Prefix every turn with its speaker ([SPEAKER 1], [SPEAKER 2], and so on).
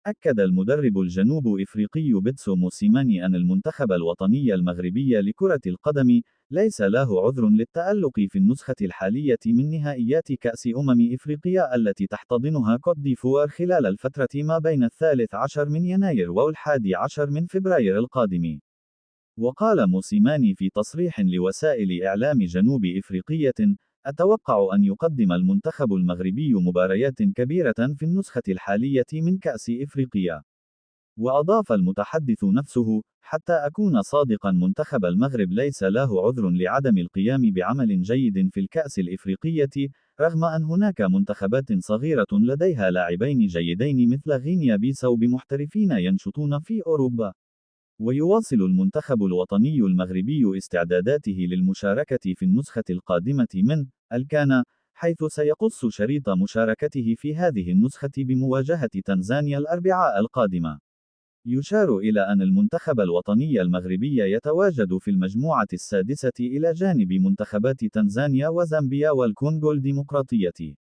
[SPEAKER 1] أكد المدرب الجنوب إفريقي بيتسو موسيماني أن المنتخب الوطني المغربي لكرة القدم ليس له عذر للتألق في النسخة الحالية من نهائيات كأس إفريقيا التي تحتضنها كوت ديفوار خلال الفترة ما بين 13 من يناير و11 من فبراير القادم. وقال موسيماني في تصريح لوسائل إعلام جنوب إفريقية: أتوقع أن يقدم المنتخب المغربي مباريات كبيرة في النسخة الحالية من كأس إفريقيا. وأضاف المتحدث نفسه: حتى أكون صادقا، منتخب المغرب ليس له عذر لعدم القيام بعمل جيد في الكأس الإفريقية، رغم أن هناك منتخبات صغيرة لديها لاعبين جيدين مثل غينيا بيساو بمحترفين ينشطون في أوروبا. ويواصل المنتخب الوطني المغربي استعداداته للمشاركة في النسخة القادمة من الكان، حيث سيقص شريط مشاركته في هذه النسخة بمواجهة تنزانيا الأربعاء القادمة. يشار إلى أن المنتخب الوطني المغربي يتواجد في المجموعة السادسة إلى جانب منتخبات تنزانيا وزامبيا والكونغو الديمقراطية.